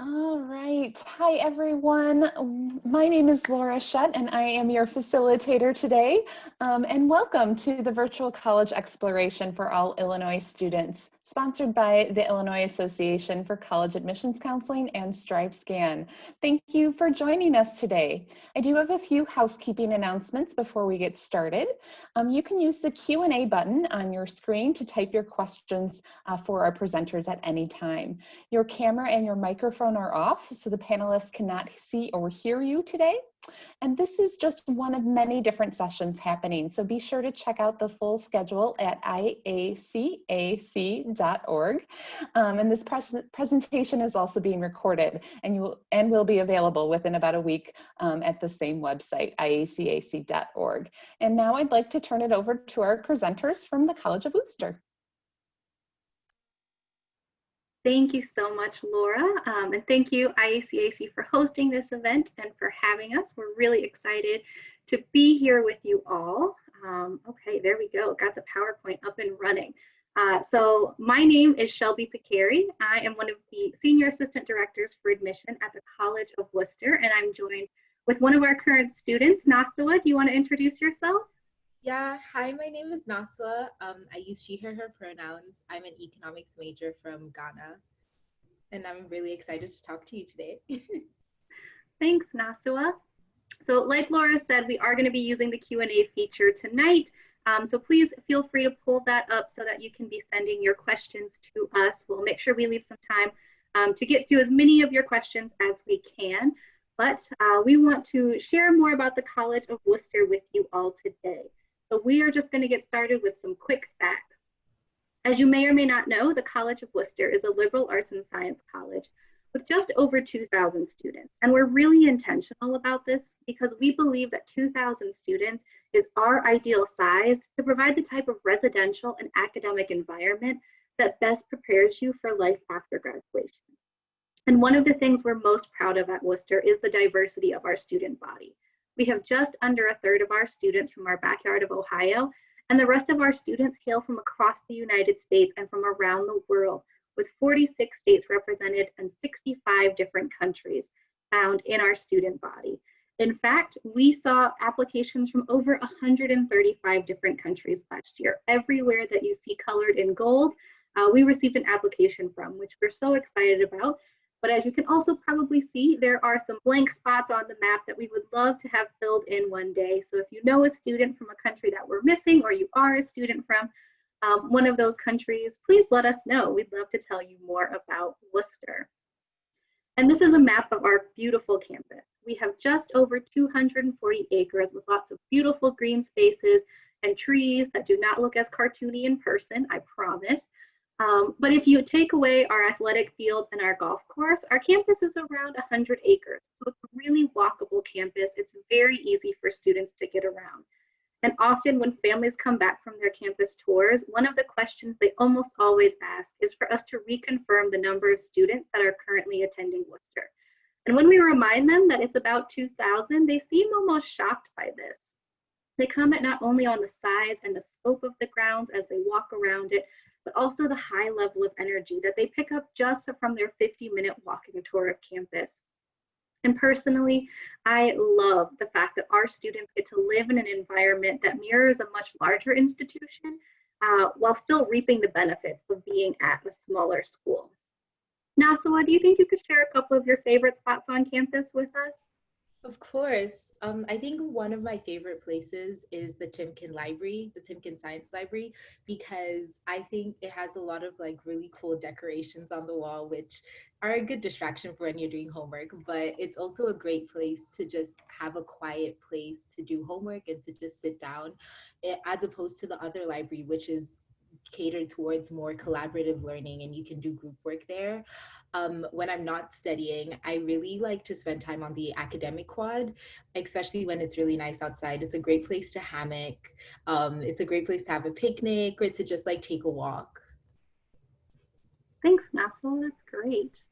All right. Hi, everyone. My name is Laura Shutt, and I am your facilitator today. And welcome to the Virtual College Exploration for All Illinois Students, sponsored by the Illinois Association for College Admissions Counseling and StriveScan. Thank you for joining us today. I do have a few housekeeping announcements before we get started. You can use the Q&A button on your screen to type your questions for our presenters at any time. Your camera and your microphone are off, so the panelists cannot see or hear you today. And this is just one of many different sessions happening, so be sure to check out the full schedule at IACAC.org. And this presentation is also being recorded and will be available within about a week at the same website, IACAC.org. And now I'd like to turn it over to our presenters from the College of Wooster. Thank you so much, Laura, and thank you, IACAC, for hosting this event and for having us. We're really excited to be here with you all. Okay, there we go. Got the PowerPoint up and running. So my name is Shelby Picari. I am one of the Senior Assistant Directors for Admission at the College of Wooster, and I'm joined with one of our current students, Nasawa. Do you want to introduce yourself? Yeah, hi, my name is Naswa. I use she, her pronouns. I'm an economics major from Ghana, and I'm really excited to talk to you today. Thanks, Naswa. So like Laura said, we are going to be using the Q&A feature tonight. So please feel free to pull that up so that you can be sending your questions to us. We'll make sure we leave some time to get through as many of your questions as we can. But we want to share more about the College of Wooster with you all today. So we are just going to get started with some quick facts. As you may or may not know, the College of Wooster is a liberal arts and science college with just over 2,000 students. And we're really intentional about this because we believe that 2,000 students is our ideal size to provide the type of residential and academic environment that best prepares you for life after graduation. And one of the things we're most proud of at Wooster is the diversity of our student body. We have just under a third of our students from our backyard of Ohio, and the rest of our students hail from across the United States and from around the world, with 46 states represented and 65 different countries found in our student body. In fact, we saw applications from over 135 different countries last year. Everywhere that you see colored in gold, we received an application from, which we're so excited about. But as you can also probably see, there are some blank spots on the map that we would love to have filled in one day. So if you know a student from a country that we're missing, or you are a student from one of those countries, please let us know. We'd love to tell you more about Wooster. And this is a map of our beautiful campus. We have just over 240 acres with lots of beautiful green spaces and trees that do not look as cartoony in person, I promise. But if you take away our athletic fields and our golf course, our campus is around 100 acres. So it's a really walkable campus. It's very easy for students to get around. And often when families come back from their campus tours, one of the questions they almost always ask is for us to reconfirm the number of students that are currently attending Wooster. And when we remind them that it's about 2,000, they seem almost shocked by this. They comment not only on the size and the scope of the grounds as they walk around it, but also the high level of energy that they pick up just from their 50-minute walking tour of campus. And personally, I love the fact that our students get to live in an environment that mirrors a much larger institution while still reaping the benefits of being at a smaller school. Nasawa, do you think you could share a couple of your favorite spots on campus with us? Of course. I think one of my favorite places is the Timken Library, the Timken Science Library, because I think it has a lot of like really cool decorations on the wall, which are a good distraction for when you're doing homework, but it's also a great place to just have a quiet place to do homework and to just sit down, as opposed to the other library, which is catered towards more collaborative learning and you can do group work there. When I'm not studying, I really like to spend time on the academic quad, especially when it's really nice outside. It's a great place to hammock. It's a great place to have a picnic or to just like take a walk. Thanks, Nassel, that's great.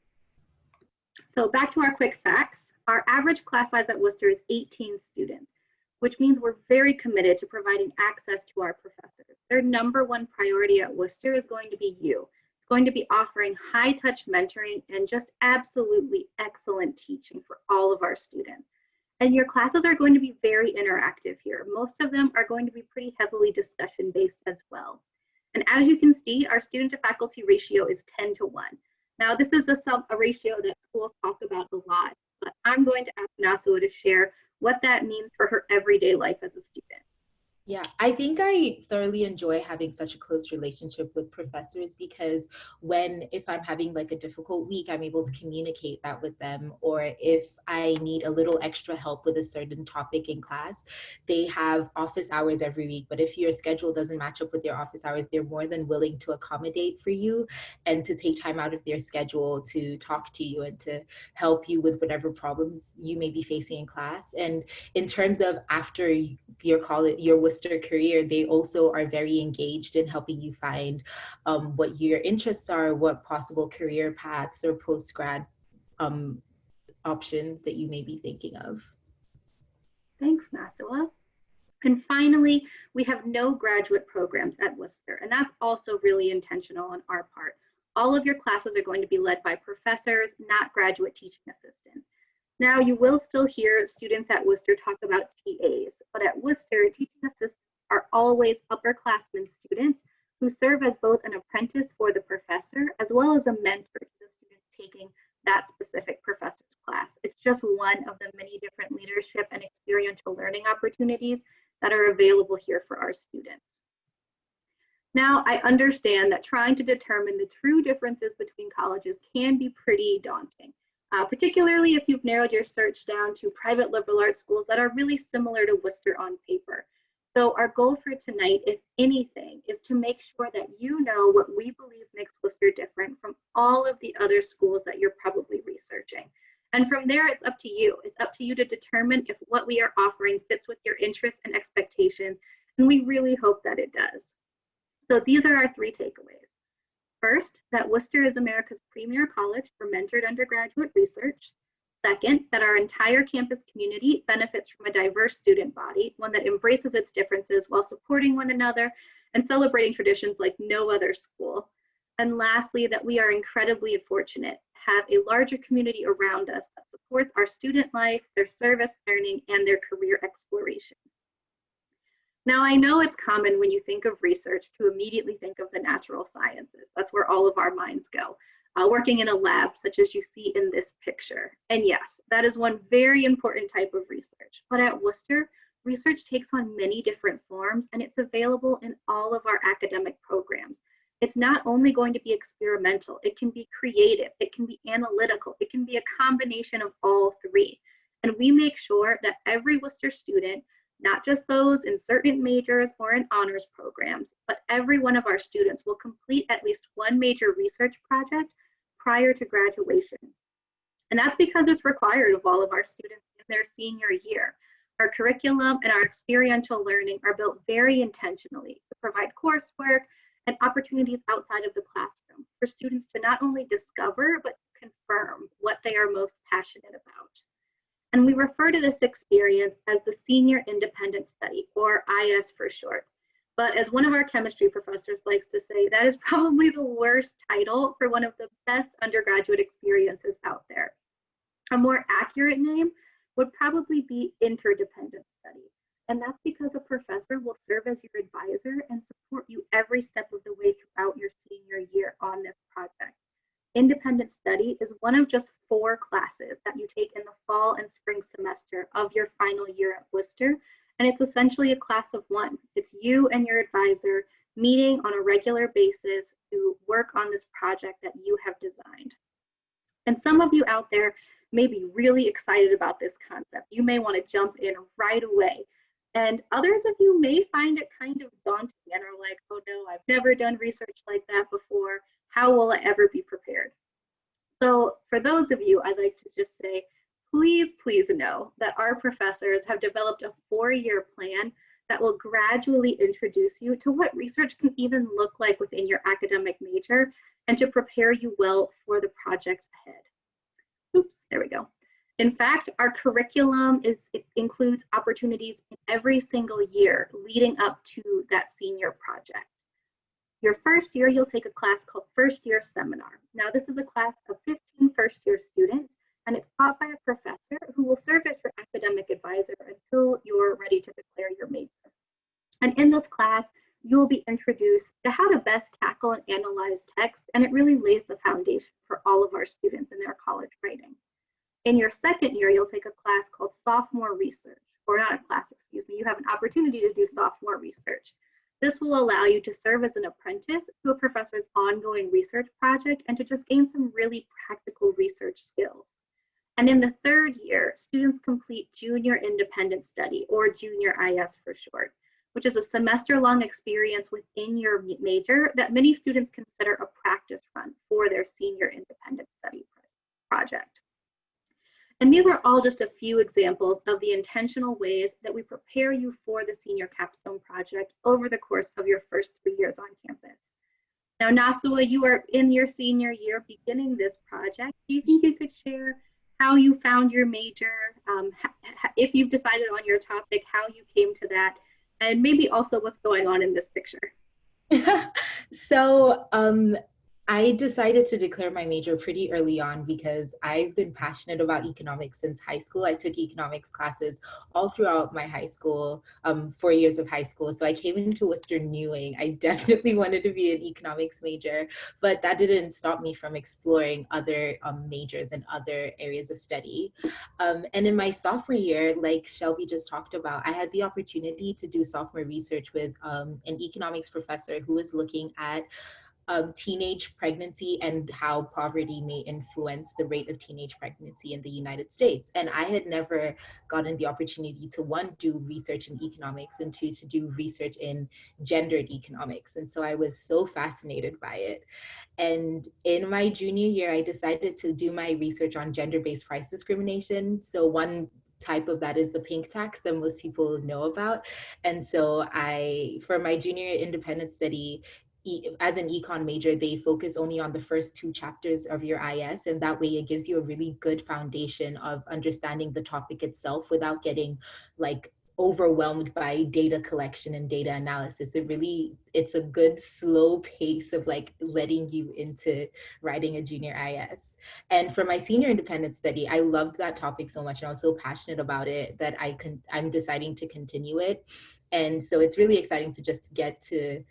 So back to our quick facts. Our average class size at Wooster is 18 students, which means we're very committed to providing access to our professors. Their #1 priority at Wooster is going to be you. It's going to be offering high-touch mentoring and just absolutely excellent teaching for all of our students. And your classes are going to be very interactive here. Most of them are going to be pretty heavily discussion-based as well. And as you can see, our student to faculty ratio is 10 to 1. Now, this is a ratio that schools talk about a lot, but I'm going to ask Nasua to share what that means for her everyday life as a student. Yeah, I think I thoroughly enjoy having such a close relationship with professors because if I'm having like a difficult week, I'm able to communicate that with them. Or if I need a little extra help with a certain topic in class, they have office hours every week. But if your schedule doesn't match up with their office hours, they're more than willing to accommodate for you and to take time out of their schedule to talk to you and to help you with whatever problems you may be facing in class. And in terms of after your Wooster career, they also are very engaged in helping you find what your interests are, what possible career paths or post-grad options that you may be thinking of. Thanks, Nasua. And finally, we have no graduate programs at Wooster, and that's also really intentional on our part. All of your classes are going to be led by professors, not graduate teaching assistants. Now, you will still hear students at Wooster talk about TAs, but at Wooster, teaching assistants are always upperclassmen students who serve as both an apprentice for the professor as well as a mentor to the student taking that specific professor's class. It's just one of the many different leadership and experiential learning opportunities that are available here for our students. Now, I understand that trying to determine the true differences between colleges can be pretty daunting. Particularly if you've narrowed your search down to private liberal arts schools that are really similar to Wooster on paper. So our goal for tonight, if anything, is to make sure that you know what we believe makes Wooster different from all of the other schools that you're probably researching. And from there, it's up to you. It's up to you to determine if what we are offering fits with your interests and expectations, and we really hope that it does. So these are our 3 takeaways. First, that Wooster is America's premier college for mentored undergraduate research. Second, that our entire campus community benefits from a diverse student body, one that embraces its differences while supporting one another and celebrating traditions like no other school. And lastly, that we are incredibly fortunate to have a larger community around us that supports our student life, their service learning, and their career exploration. Now, I know it's common when you think of research to immediately think of the natural sciences. That's where all of our minds go, working in a lab such as you see in this picture. And yes, that is one very important type of research. But at Wooster, research takes on many different forms, and it's available in all of our academic programs. It's not only going to be experimental, it can be creative, it can be analytical, it can be a combination of all 3. And we make sure that every Wooster student, not just those in certain majors or in honors programs, but every one of our students will complete at least one major research project prior to graduation. And that's because it's required of all of our students in their senior year. Our curriculum and our experiential learning are built very intentionally to provide coursework and opportunities outside of the classroom for students to not only discover, but confirm what they are most passionate about. And we refer to this experience as the Senior Independent Study, or IS for short. But as one of our chemistry professors likes to say, that is probably the worst title for one of the best undergraduate experiences out there. A more accurate name would probably be Interdependent Study. And that's because a professor will serve as your advisor and support you every step of the way throughout your senior year on this project. Independent study is one of just 4 classes that you take in the fall and spring semester of your final year at Wooster, and it's essentially a class of 1. It's you and your advisor meeting on a regular basis to work on this project that you have designed. And some of you out there may be really excited about this concept. You may want to jump in right away. And others of you may find it kind of daunting and are like, oh no, I've never done research like that before. How will I ever be prepared? So for those of you, I'd like to just say, please know that our professors have developed a 4-year plan that will gradually introduce you to what research can even look like within your academic major and to prepare you well for the project ahead. Oops, there we go. In fact, our curriculum includes opportunities in every single year leading up to that senior project. Your first year, you'll take a class called First Year Seminar. Now, this is a class of 15 first-year students, and it's taught by a professor who will serve as your academic advisor until you're ready to declare your major. And in this class, you will be introduced to how to best tackle and analyze text, and it really lays the foundation for all of our students in their college writing. In your second year, you'll take a class called Sophomore Research, or not a class, excuse me, you have an opportunity to do sophomore research. This will allow you to serve as an apprentice to a professor's ongoing research project and to just gain some really practical research skills. And in the third year, students complete Junior Independent Study, or Junior IS for short, which is a semester-long experience within your major that many students consider a practice run for their Senior Independent Study project. And these are all just a few examples of the intentional ways that we prepare you for the Senior Capstone Project over the course of your first 3 years on campus. Now, Nasua, you are in your senior year beginning this project. Do you think you could share how you found your major, if you've decided on your topic, how you came to that, and maybe also what's going on in this picture? So I decided to declare my major pretty early on because I've been passionate about economics since high school. I took economics classes all throughout my high school, 4 years of high school. So I came into Worcester knowing I definitely wanted to be an economics major, but that didn't stop me from exploring other majors and other areas of study. And in my sophomore year, like Shelby just talked about, I had the opportunity to do sophomore research with an economics professor who was looking at teenage pregnancy and how poverty may influence the rate of teenage pregnancy in the United States. And I had never gotten the opportunity to, one, do research in economics, and two, to do research in gendered economics. And so I was so fascinated by it. And in my junior year, I decided to do my research on gender-based price discrimination. So one type of that is the pink tax that most people know about. And so for my junior independent study, as an econ major, they focus only on the first 2 chapters of your IS, and that way it gives you a really good foundation of understanding the topic itself without getting like overwhelmed by data collection and data analysis. It's a good slow pace of like letting you into writing a junior IS. And for my senior independent study, I loved that topic so much and I was so passionate about it that I'm deciding to continue it. And so it's really exciting to just get to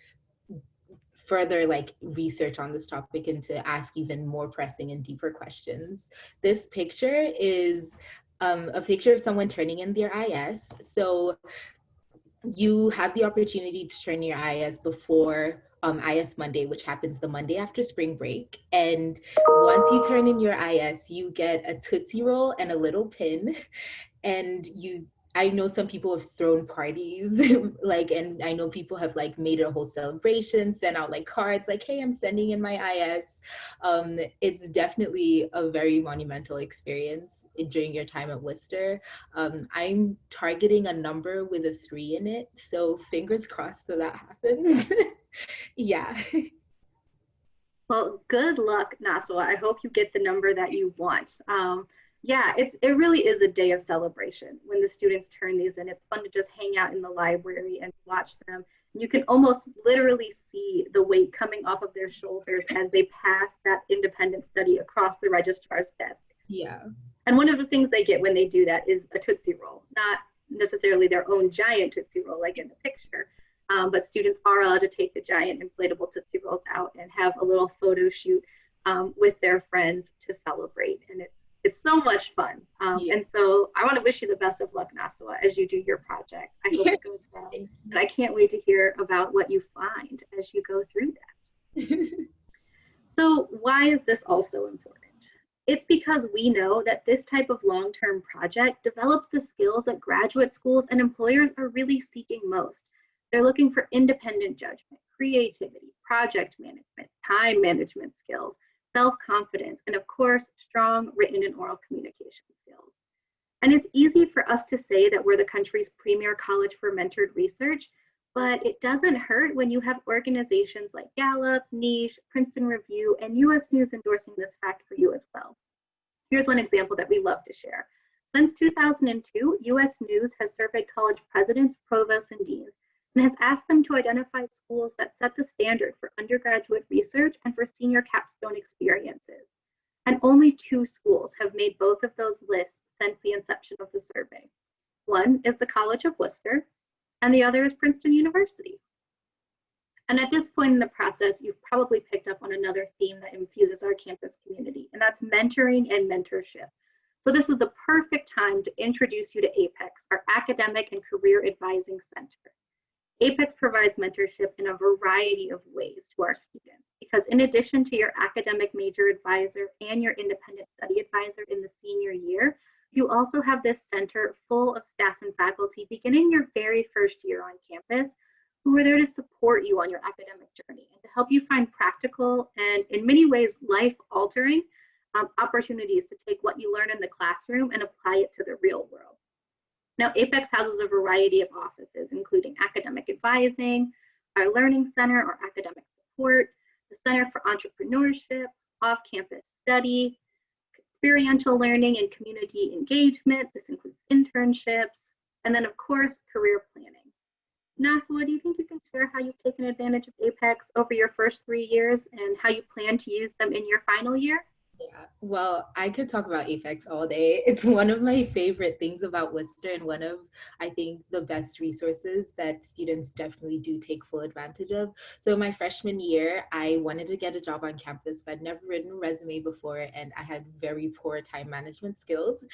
further like research on this topic and to ask even more pressing and deeper questions. This picture is a picture of someone turning in their IS. So you have the opportunity to turn your IS before IS Monday, which happens the Monday after spring break. And once you turn in your IS, you get a Tootsie Roll and a little pin. And I know some people have thrown parties, and I know people have like made a whole celebration, sent out like cards, like, hey, I'm sending in my IS. It's definitely a very monumental experience during your time at Worcester. I'm targeting a number with a 3 in it, so fingers crossed that happens. Yeah. Well, good luck, Nasua. I hope you get the number that you want. Yeah, it really is a day of celebration when the students turn these in. It's fun to just hang out in the library and watch them. You can almost literally see the weight coming off of their shoulders as they pass that independent study across the registrar's desk. Yeah. And one of the things they get when they do that is a Tootsie Roll, not necessarily their own giant Tootsie Roll like in the picture, but students are allowed to take the giant inflatable Tootsie Rolls out and have a little photo shoot with their friends to celebrate. And it's so much fun. Yeah. And so I want to wish you the best of luck, Nasua, as you do your project. I hope it goes well. And I can't wait to hear about what you find as you go through that. So why is this also important? It's because we know that this type of long-term project develops the skills that graduate schools and employers are really seeking most. They're looking for independent judgment, creativity, project management, time management skills, self-confidence, and of course, strong written and oral communication skills. And it's easy for us to say that we're the country's premier college for mentored research, but it doesn't hurt when you have organizations like Gallup, Niche, Princeton Review, and US News endorsing this fact for you as well. Here's one example that we love to share. Since 2002, US News has surveyed college presidents, provosts, and deans, and has asked them to identify schools that set the standard for undergraduate research and for senior capstone experiences. And only 2 schools have made both of those lists since the inception of the survey. One is the College of Wooster, and the other is Princeton University. And at this point in the process, you've probably picked up on another theme that infuses our campus community, and that's mentoring and mentorship. So this is the perfect time to introduce you to APEX, our Academic and Career Advising Center. APEX provides mentorship in a variety of ways to our students, because in addition to your academic major advisor and your independent study advisor in the senior year, you also have this center full of staff and faculty beginning your very first year on campus, who are there to support you on your academic journey and to help you find practical and, in many ways, life-altering opportunities to take what you learn in the classroom and apply it to the real world. Now, APEX houses a variety of offices, including academic advising, our learning center or academic support, the Center for Entrepreneurship, off-campus study, experiential learning and community engagement. This includes internships, and then, of course, career planning. Naswa, do you think you can share how you've taken advantage of APEX over your first 3 years and how you plan to use them in your final year? Yeah, well, I could talk about APEX all day. It's one of my favorite things about Worcester and one of, I think, the best resources that students definitely do take full advantage of. So my freshman year, I wanted to get a job on campus, but I'd never written a resume before, and I had very poor time management skills.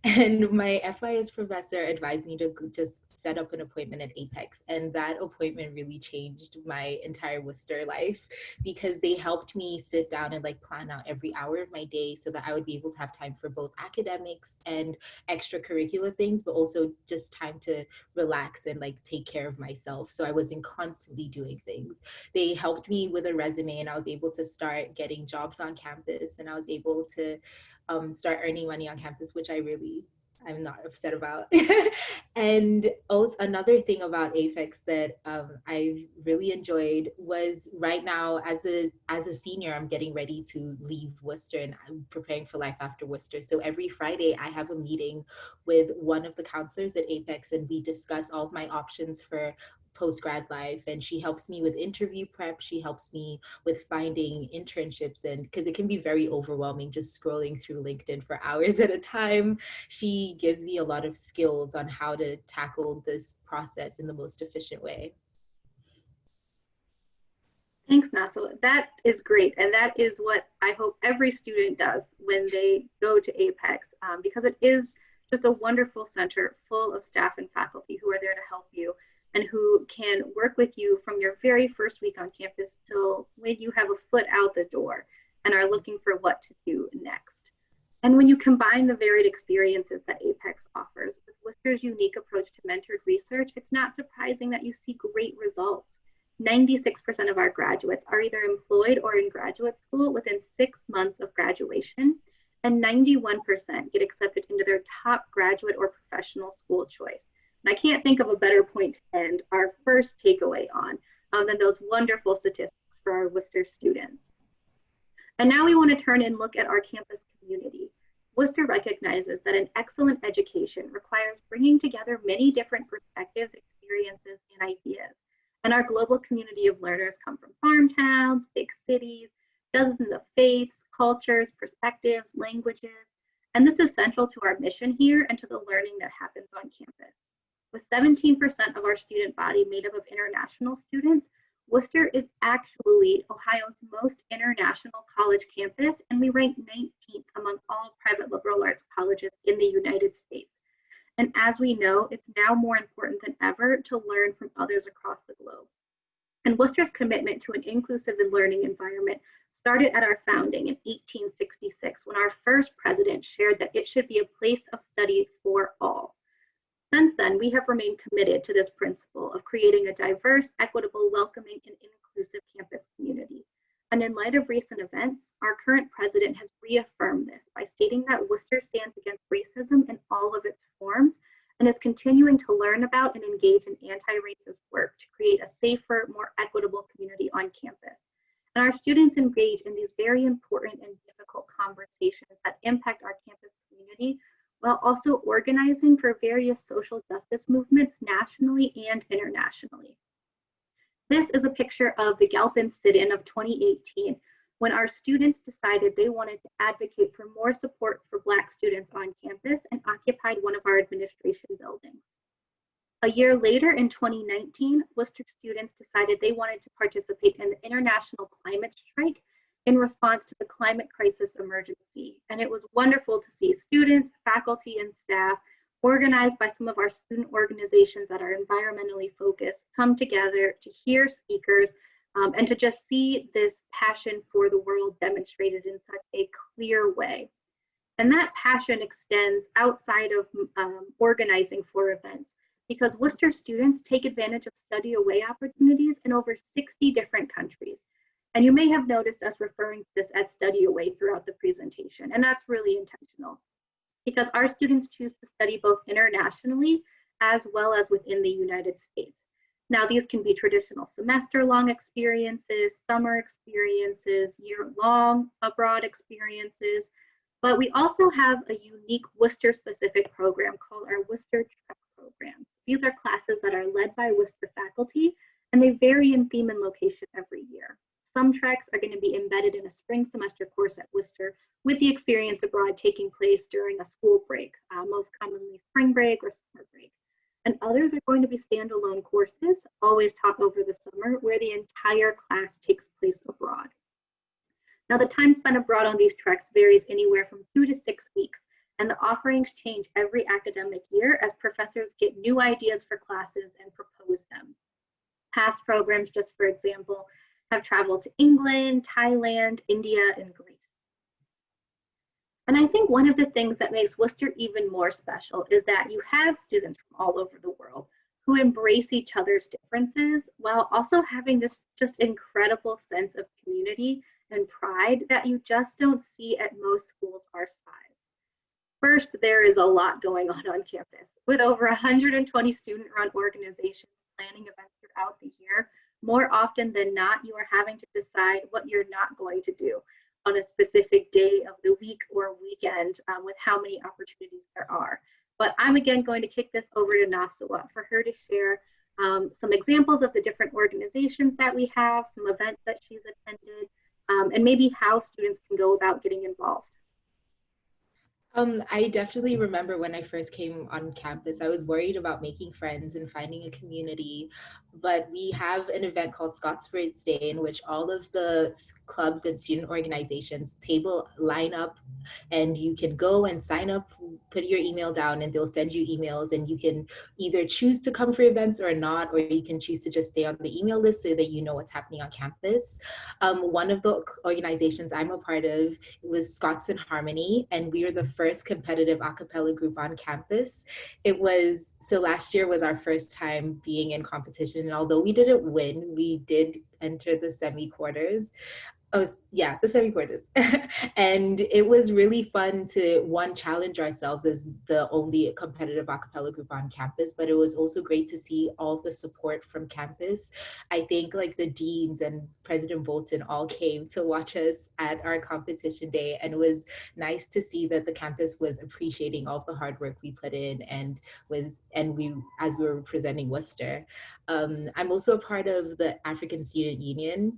And my FIS professor advised me to just set up an appointment at APEX. And that appointment really changed my entire Worcester life, because they helped me sit down and like plan out every hour of my day so that I would be able to have time for both academics and extracurricular things, but also just time to relax and like take care of myself. So I wasn't constantly doing things. They helped me with a resume, and I was able to start getting jobs on campus, and I was able to start earning money on campus, which I'm not upset about. And also another thing about APEX that I really enjoyed was, right now as a senior, I'm getting ready to leave Worcester and I'm preparing for life after Worcester. So every Friday I have a meeting with one of the counselors at APEX, and we discuss all of my options for post-grad life, and she helps me with interview prep. She helps me with finding internships, and because it can be very overwhelming just scrolling through LinkedIn for hours at a time, she gives me a lot of skills on how to tackle this process in the most efficient way. Thanks, Nassau. That is great. And that is what I hope every student does when they go to APEX, because it is just a wonderful center full of staff and faculty who are there to help you and who can work with you from your very first week on campus till when you have a foot out the door and are looking for what to do next. And when you combine the varied experiences that APEX offers with Worcester's unique approach to mentored research, it's not surprising that you see great results. 96% of our graduates are either employed or in graduate school within 6 months of graduation, and 91% get accepted into their top graduate or professional school choice. And I can't think of a better point to end our first takeaway on than those wonderful statistics for our Worcester students. And now we want to turn and look at our campus community. Worcester recognizes that an excellent education requires bringing together many different perspectives, experiences, and ideas. And our global community of learners come from farm towns, big cities, dozens of faiths, cultures, perspectives, languages. And this is central to our mission here and to the learning that happens on campus. With 17% of our student body made up of international students, Worcester is actually Ohio's most international college campus, and we rank 19th among all private liberal arts colleges in the United States. And as we know, it's now more important than ever to learn from others across the globe. And Worcester's commitment to an inclusive and learning environment started at our founding in 1866, when our first president shared that it should be a place of study for all. Since then, we have remained committed to this principle of creating a diverse, equitable, welcoming, and inclusive campus community. And in light of recent events, our current president has reaffirmed this by stating that Worcester stands against racism in all of its forms and is continuing to learn about and engage in anti-racist work to create a safer, more equitable community on campus. And our students engage in these very important and difficult conversations that impact our campus community, while also organizing for various social justice movements nationally and internationally. This is a picture of the Galpin sit-in of 2018, when our students decided they wanted to advocate for more support for Black students on campus and occupied one of our administration buildings. A year later, in 2019, Worcester students decided they wanted to participate in the International Climate Strike in response to the climate crisis emergency. And it was wonderful to see students, faculty, and staff organized by some of our student organizations that are environmentally focused come together to hear speakers and to just see this passion for the world demonstrated in such a clear way. And that passion extends outside of organizing for events, because Worcester students take advantage of study away opportunities in over 60 different countries. And you may have noticed us referring to this as study away throughout the presentation, and that's really intentional, because our students choose to study both internationally as well as within the United States. Now, these can be traditional semester-long experiences, summer experiences, year-long abroad experiences, but we also have a unique Worcester-specific program called our Worcester Trek programs. These are classes that are led by Worcester faculty, and they vary in theme and location every year. Some treks are going to be embedded in a spring semester course at Worcester, with the experience abroad taking place during a school break, most commonly spring break or summer break. And others are going to be standalone courses, always taught over the summer, where the entire class takes place abroad. Now, the time spent abroad on these treks varies anywhere from 2 to 6 weeks, and the offerings change every academic year as professors get new ideas for classes and propose them. Past programs, just for example, have traveled to England, Thailand, India, and Greece. And I think one of the things that makes Worcester even more special is that you have students from all over the world who embrace each other's differences while also having this just incredible sense of community and pride that you just don't see at most schools our size. First, there is a lot going on campus. With over 120 student-run organizations planning events throughout the year, more often than not, you are having to decide what you're not going to do on a specific day of the week or weekend with how many opportunities there are. But I'm again going to kick this over to Nasua for her to share some examples of the different organizations that we have, some events that she's attended, and maybe how students can go about getting involved. I definitely remember when I first came on campus, I was worried about making friends and finding a community, but we have an event called Scott's Spirits Day in which all of the clubs and student organizations table line up, and you can go and sign up, put your email down, and they'll send you emails, and you can either choose to come for events or not, or you can choose to just stay on the email list so that you know what's happening on campus. One of the organizations I'm a part of was Scots in Harmony, and we were the first competitive a cappella group on campus. So last year was our first time being in competition, and although we didn't win, we did enter the semi-quarters. The semi-quarters. And it was really fun to, one, challenge ourselves as the only competitive a cappella group on campus, but it was also great to see all the support from campus. I think like the deans and President Bolton all came to watch us at our competition day, and it was nice to see that the campus was appreciating all the hard work we put in and we as we were presenting Worcester. I'm also a part of the African Student Union,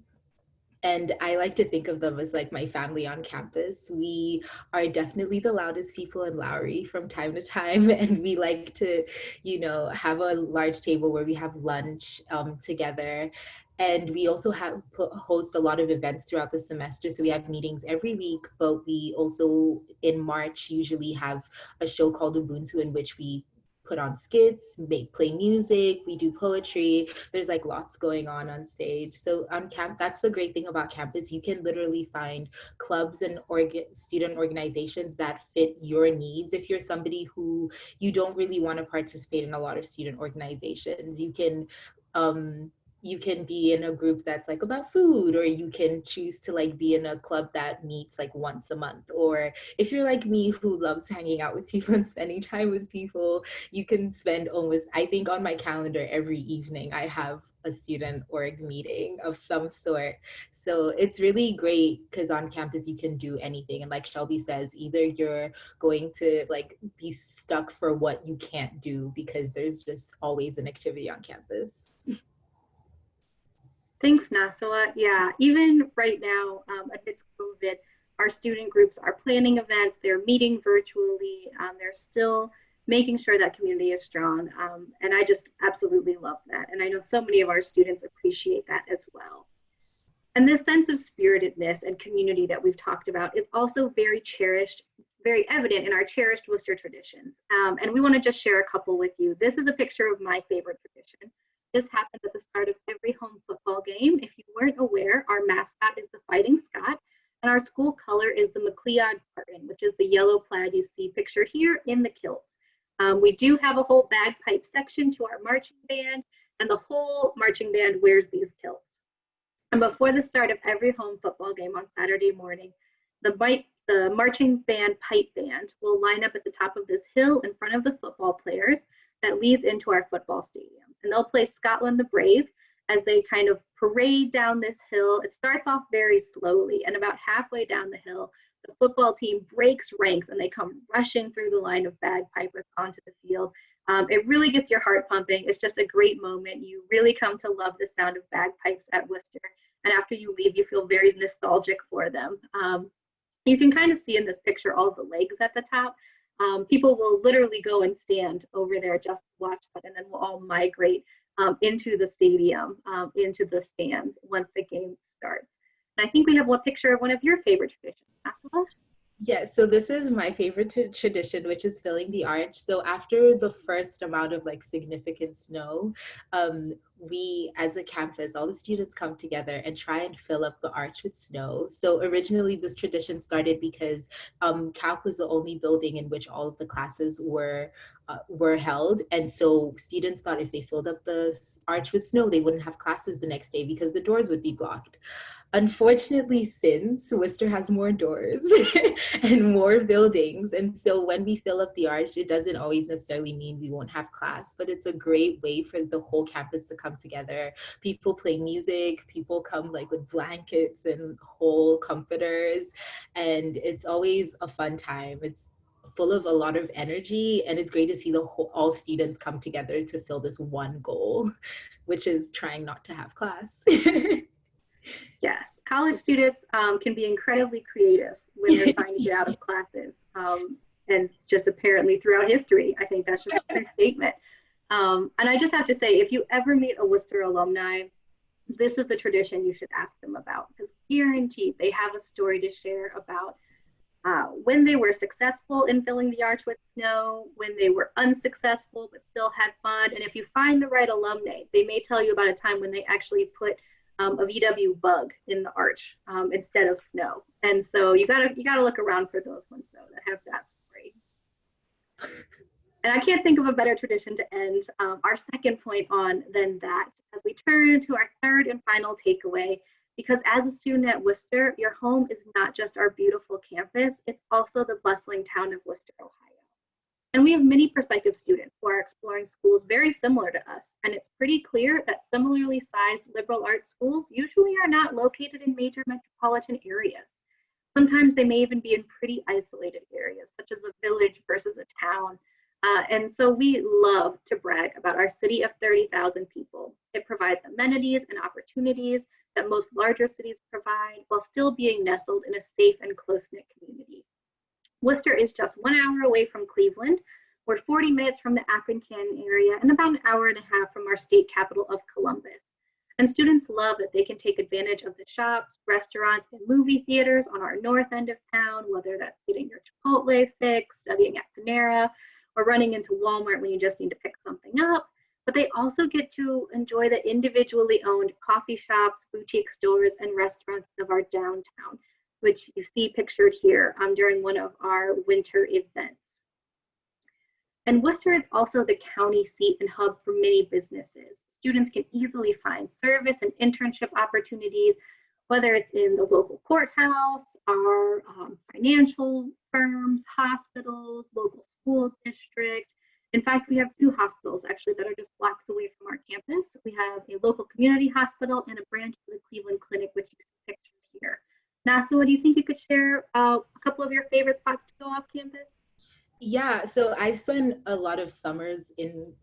and I like to think of them as like my family on campus. We are definitely the loudest people in Lowry from time to time. And we like to, have a large table where we have lunch together. And we also host a lot of events throughout the semester. So we have meetings every week, but we also in March usually have a show called Ubuntu in which we put on skits, play music, we do poetry. There's like lots going on stage. So on that's the great thing about campus. You can literally find clubs and student organizations that fit your needs. If you're somebody who you don't really want to participate in a lot of student organizations, you can be in a group that's like about food, or you can choose to like be in a club that meets like once a month. Or if you're like me who loves hanging out with people and spending time with people, you can spend almost, I think on my calendar every evening, I have a student org meeting of some sort. So it's really great because on campus you can do anything. And like Shelby says, either you're going to like be stuck for what you can't do because there's just always an activity on campus. Thanks, Nasua. Yeah, even right now, amidst COVID, our student groups are planning events, they're meeting virtually, they're still making sure that community is strong. And I just absolutely love that. And I know so many of our students appreciate that as well. And this sense of spiritedness and community that we've talked about is also very cherished, very evident in our cherished Worcester traditions. And we want to just share a couple with you. This is a picture of my favorite tradition. This happens at the start of every home football game. If you weren't aware, our mascot is the Fighting Scot, and our school color is the McLeod tartan, which is the yellow plaid you see pictured here in the kilts. We do have a whole bagpipe section to our marching band, and the whole marching band wears these kilts. And before the start of every home football game on Saturday morning, the marching band pipe band will line up at the top of this hill in front of the football players that leads into our football stadium. And they'll play Scotland the Brave as they kind of parade down this hill. It starts off very slowly, and about halfway down the hill, the football team breaks ranks and they come rushing through the line of bagpipers onto the field. It really gets your heart pumping. It's just a great moment. You really come to love the sound of bagpipes at Worcester. And after you leave, you feel very nostalgic for them. You can kind of see in this picture all the legs at the top. People will literally go and stand over there just to watch that, and then we'll all migrate into the stadium, into the stands once the game starts. And I think we have one picture of one of your favorite traditions. Asma? Yes, so this is my favorite tradition, which is filling the arch. So after the first amount of like significant snow, we as a campus, all the students come together and try and fill up the arch with snow. So originally this tradition started because CAC was the only building in which all of the classes were held. And so students thought if they filled up the arch with snow, they wouldn't have classes the next day because the doors would be blocked. Unfortunately, since Worcester has more doors and more buildings, and so when we fill up the arch, it doesn't always necessarily mean we won't have class, but it's a great way for the whole campus to come together. People play music, people come like with blankets and whole comforters, and it's always a fun time. It's full of a lot of energy, and it's great to see all students come together to fill this one goal, which is trying not to have class. Yes, college students can be incredibly creative when they're trying to get out of classes. And just apparently throughout history, I think that's just a true statement. And I just have to say, if you ever meet a Worcester alumni, this is the tradition you should ask them about, because guaranteed they have a story to share about when they were successful in filling the arch with snow, when they were unsuccessful but still had fun. And if you find the right alumni, they may tell you about a time when they actually put a VW bug in the arch instead of snow. And so you gotta look around for those ones though that have that story. And I can't think of a better tradition to end our second point on than that, as we turn to our third and final takeaway. Because as a student at Worcester, your home is not just our beautiful campus, it's also the bustling town of Worcester, Ohio. And we have many prospective students who are exploring schools very similar to us. And it's pretty clear that similarly sized liberal arts schools usually are not located in major metropolitan areas. Sometimes they may even be in pretty isolated areas, such as a village versus a town. And so we love to brag about our city of 30,000 people. It provides amenities and opportunities that most larger cities provide while still being nestled in a safe and close-knit community. Worcester is just 1 hour away from Cleveland. We're 40 minutes from the Akron Canyon area and about an hour and a half from our state capital of Columbus. And students love that they can take advantage of the shops, restaurants, and movie theaters on our north end of town, whether that's getting your Chipotle fix, studying at Panera, or running into Walmart when you just need to pick something up. But they also get to enjoy the individually owned coffee shops, boutique stores, and restaurants of our downtown, which you see pictured here during one of our winter events. And Worcester is also the county seat and hub for many businesses. Students can easily find service and internship opportunities, whether it's in the local courthouse, our financial firms, hospitals, local school district. In fact, we have 2 hospitals actually that are just blocks away from our campus. We have a local community hospital and a branch of the Cleveland Clinic, which you see pictured here. Nasua, do you think you could share a couple of your favorite spots to go off campus? Yeah, so I've spent a lot of summers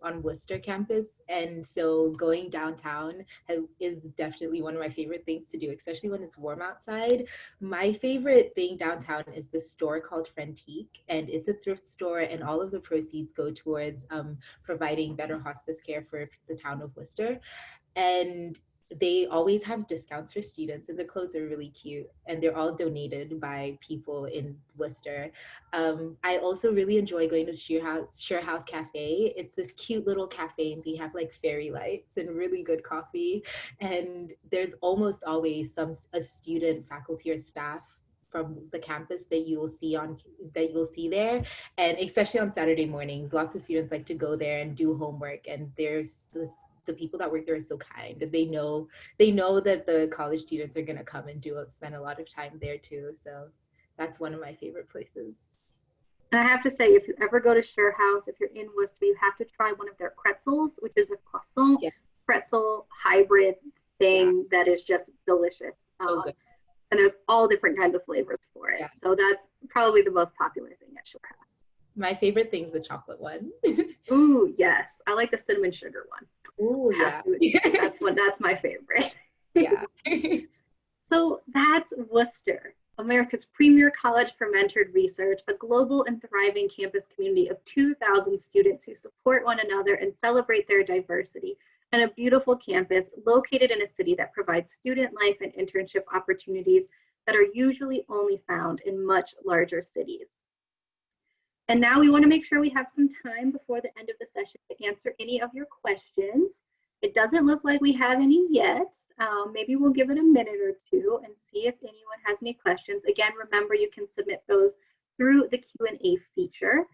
on Worcester campus, and so going downtown is definitely one of my favorite things to do, especially when it's warm outside. My favorite thing downtown is this store called Frentique, and it's a thrift store, and all of the proceeds go towards providing better hospice care for the town of Worcester. And they always have discounts for students, and the clothes are really cute, and they're all donated by people in Worcester. I also really enjoy going to Share House Cafe. It's this cute little cafe, and they have like fairy lights and really good coffee, and there's almost always a student, faculty, or staff from the campus that you'll see there. And especially on Saturday mornings, lots of students like to go there and do homework, and there's this the people that work there are so kind. They know that the college students are going to come and spend a lot of time there too. So that's one of my favorite places. And I have to say, if you ever go to Share House, if you're in Worcester, you have to try one of their pretzels, which is a croissant Yeah. pretzel hybrid thing that is just delicious. So good. And there's all different kinds of flavors for it. Yeah. So that's probably the most popular thing at Shore House. My favorite thing's the chocolate one. Ooh, yes. I like the cinnamon sugar one. Ooh, yeah. That's my favorite. Yeah. So that's Worcester, America's premier college for mentored research, a global and thriving campus community of 2,000 students who support one another and celebrate their diversity, and a beautiful campus located in a city that provides student life and internship opportunities that are usually only found in much larger cities. And now we want to make sure we have some time before the end of the session to answer any of your questions. It doesn't look like we have any yet. Maybe we'll give it a minute or two and see if anyone has any questions. Again, remember you can submit those through the Q&A feature.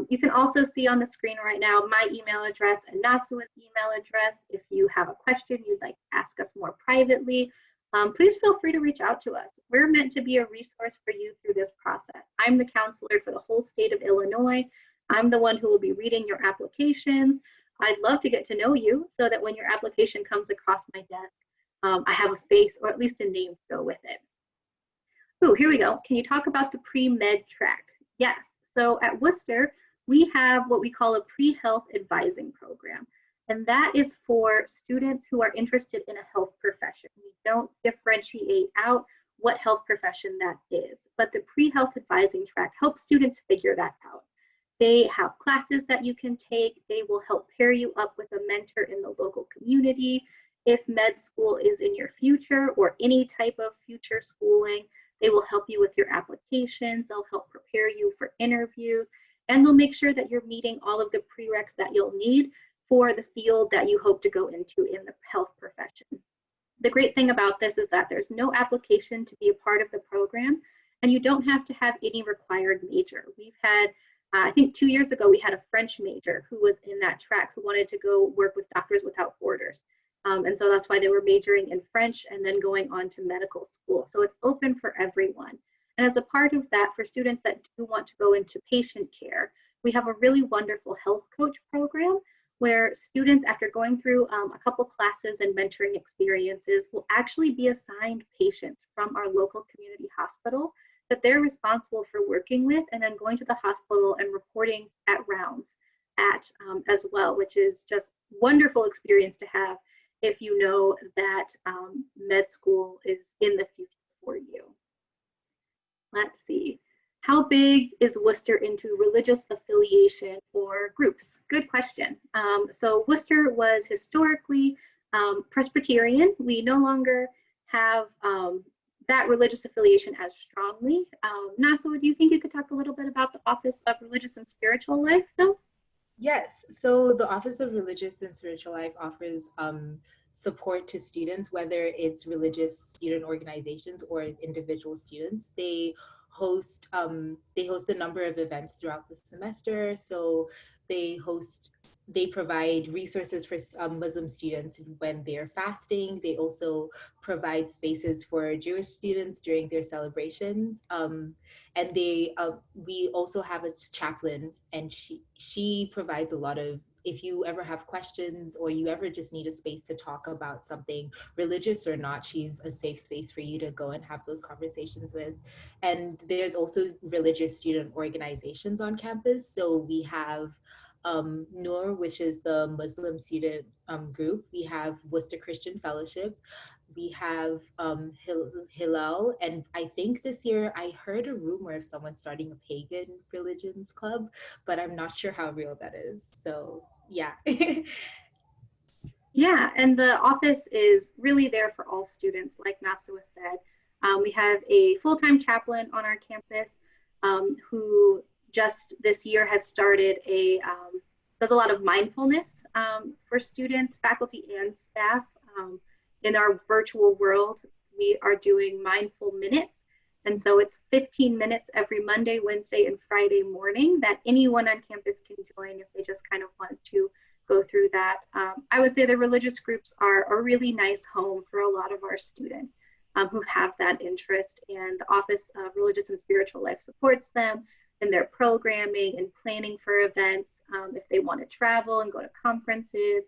You can also see on the screen right now my email address and Nasua's email address. If you have a question you'd like to ask us more privately, please feel free to reach out to us. We're meant to be a resource for you through this process. I'm the counselor for the whole state of Illinois. I'm the one who will be reading your applications. I'd love to get to know you so that when your application comes across my desk, I have a face or at least a name to go with it. Oh, here we go. Can you talk about the pre-med track? Yes. So at Worcester, we have what we call a pre-health advising program. And that is for students who are interested in a health profession. We don't differentiate out what health profession that is, but the pre-health advising track helps students figure that out. They have classes that you can take. They will help pair you up with a mentor in the local community. If med school is in your future or any type of future schooling, they will help you with your applications. They'll help prepare you for interviews, and they'll make sure that you're meeting all of the prereqs that you'll need for the field that you hope to go into in the health profession. The great thing about this is that there's no application to be a part of the program, and you don't have to have any required major. We've had, I think 2 years ago, we had a French major who was in that track who wanted to go work with Doctors Without Borders. And so that's why they were majoring in French and then going on to medical school. So it's open for everyone. And as a part of that, for students that do want to go into patient care, we have a really wonderful health coach program where students, after going through a couple classes and mentoring experiences, will actually be assigned patients from our local community hospital that they're responsible for working with and then going to the hospital and reporting at rounds at as well, which is just wonderful experience to have if you know that med school is in the future for you. Let's see. How big is Worcester into religious affiliation or groups? Good question. So Worcester was historically Presbyterian. We no longer have that religious affiliation as strongly. Nassau, do you think you could talk a little bit about the Office of Religious and Spiritual Life, though? Yes, so the Office of Religious and Spiritual Life offers support to students, whether it's religious student organizations or individual students. Host they host a number of events throughout the semester. So they provide resources for Muslim students when they're fasting. They also provide spaces for Jewish students during their celebrations. And we also have a chaplain, and she provides a lot of if you ever have questions or you ever just need a space to talk about something, religious or not, she's a safe space for you to go and have those conversations with. And there's also religious student organizations on campus. So we have Noor, which is the Muslim student group. We have Worcester Christian Fellowship. We have Hillel. And I think this year I heard a rumor of someone starting a pagan religions club, but I'm not sure how real that is. So yeah. Yeah, and the office is really there for all students, like Nasua said. We have a full-time chaplain on our campus who just this year has started does a lot of mindfulness for students, faculty, and staff. In our virtual world, we are doing mindful minutes. And so it's 15 minutes every Monday, Wednesday, and Friday morning that anyone on campus can join if they just kind of want to go through that. I would say the religious groups are a really nice home for a lot of our students who have that interest, and the Office of Religious and Spiritual Life supports them in their programming and planning for events. If they want to travel and go to conferences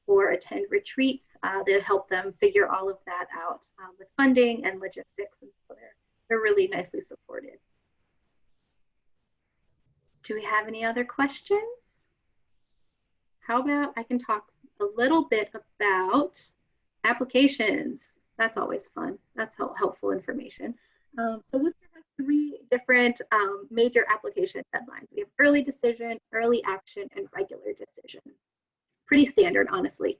or attend retreats, they help them figure all of that out with funding and logistics, and so they're really nicely supported. Do we have any other questions? How about I can talk a little bit about applications. That's always fun. That's helpful information. So Wooster has 3 different major application deadlines. We have early decision, early action, and regular decision. Pretty standard, honestly.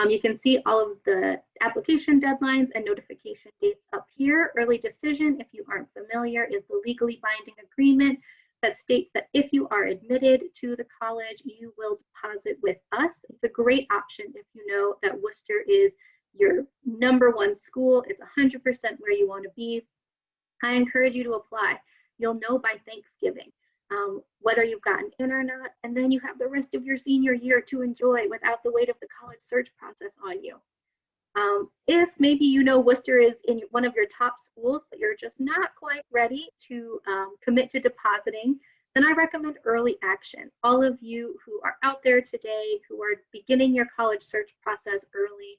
You can see all of the application deadlines and notification dates up here. Early decision, if you aren't familiar, is the legally binding agreement that states that if you are admitted to the college, you will deposit with us. It's a great option if you know that Wooster is your #1 school. It's 100% where you want to be. I encourage you to apply. You'll know by Thanksgiving whether you've gotten in or not, and then you have the rest of your senior year to enjoy without the weight of the college search process on you. If maybe you know Wooster is in one of your top schools, but you're just not quite ready to commit to depositing, then I recommend early action. All of you who are out there today, who are beginning your college search process early,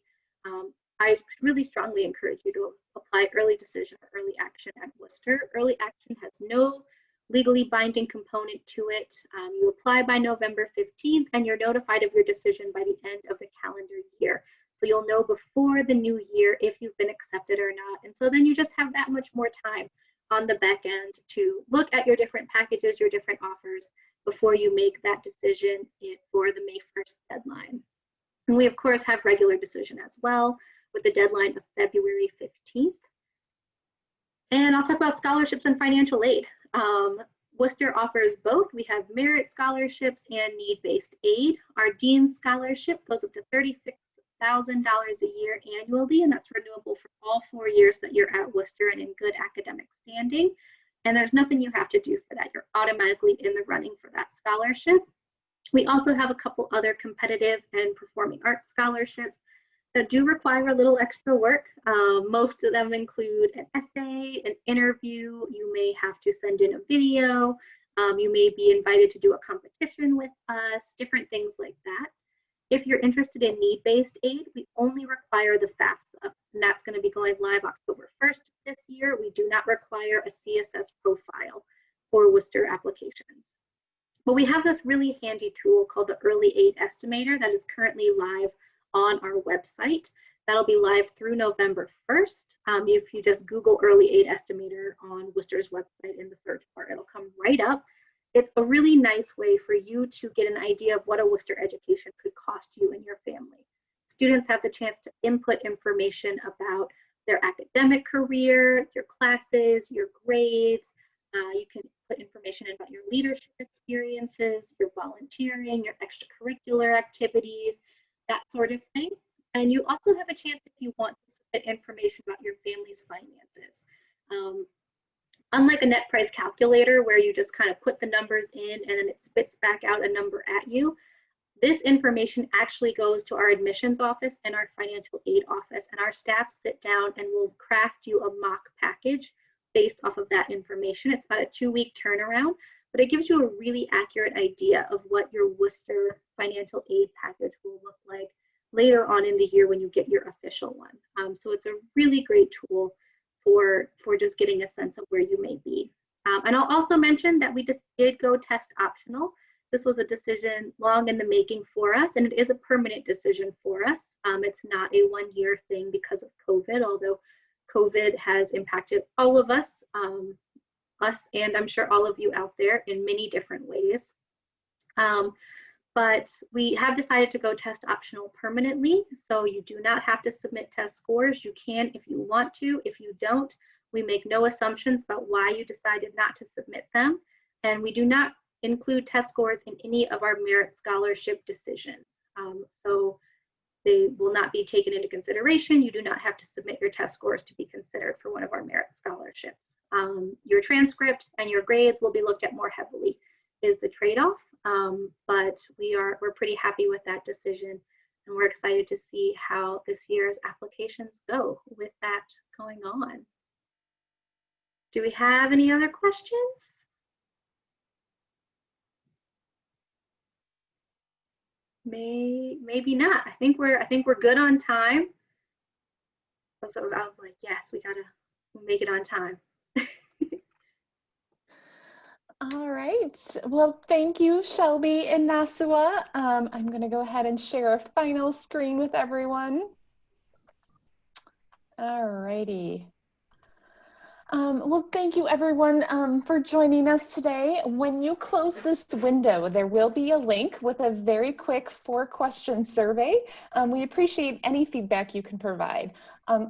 I really strongly encourage you to apply early decision or early action at Wooster. Early action has no legally binding component to it. You apply by November 15th and you're notified of your decision by the end of the calendar year. So you'll know before the new year if you've been accepted or not. And so then you just have that much more time on the back end to look at your different packages, your different offers before you make that decision for the May 1st deadline. And we of course have regular decision as well with the deadline of February 15th. And I'll talk about scholarships and financial aid. Wooster offers both. We have merit scholarships and need-based aid. Our Dean's Scholarship goes up to $36,000 a year annually, and that's renewable for all 4 years that you're at Wooster and in good academic standing. And there's nothing you have to do for that. You're automatically in the running for that scholarship. We also have a couple other competitive and performing arts scholarships that do require a little extra work. Most of them include an essay, an interview. You may have to send in a video. You may be invited to do a competition with us, different things like that. If you're interested in need-based aid, we only require the FAFSA, and that's going to be going live October 1st this year. We do not require a CSS profile for Wooster applications. But we have this really handy tool called the Early Aid Estimator that is currently live on our website. That'll be live through November 1st. If you just Google Early Aid Estimator on Wooster's website in the search bar, it'll come right up. It's a really nice way for you to get an idea of what a Wooster education could cost you and your family. Students have the chance to input information about their academic career, your classes, your grades. You can put information about your leadership experiences, your volunteering, your extracurricular activities, that sort of thing. And you also have a chance if you want to submit information about your family's finances. Unlike a net price calculator where you just kind of put the numbers in and then it spits back out a number at you, this information actually goes to our admissions office and our financial aid office, and our staff sit down and will craft you a mock package based off of that information. It's about a 2-week turnaround, but it gives you a really accurate idea of what your Wooster financial aid package will look like later on in the year when you get your official one. So it's a really great tool for just getting a sense of where you may be. And I'll also mention that we just did go test optional. This was a decision long in the making for us, and it is a permanent decision for us. It's not a one-year thing because of COVID, although COVID has impacted all of us, and I'm sure all of you out there in many different ways. But we have decided to go test optional permanently, so you do not have to submit test scores. You can if you want to. If you don't, we make no assumptions about why you decided not to submit them, and we do not include test scores in any of our merit scholarship decisions. So they will not be taken into consideration. You do not have to submit your test scores to be considered for one of our merit scholarships. Your transcript and your grades will be looked at more heavily, is the trade-off. But we're pretty happy with that decision, and we're excited to see how this year's applications go with that going on. Do we have any other questions? Maybe not. I think we're good on time. So I was like, yes, we gotta make it on time. All right. Well, thank you, Shelby and Nasua. I'm going to go ahead and share a final screen with everyone. All righty. Well, thank you everyone for joining us today. When you close this window, there will be a link with a very quick 4-question survey. We appreciate any feedback you can provide.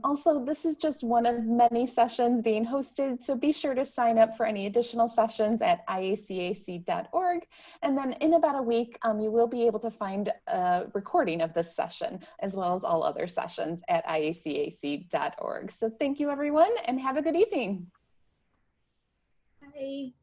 Also, this is just one of many sessions being hosted, so be sure to sign up for any additional sessions at iacac.org. And then in about a week, you will be able to find a recording of this session, as well as all other sessions at iacac.org. So thank you everyone, and have a good evening. Bye.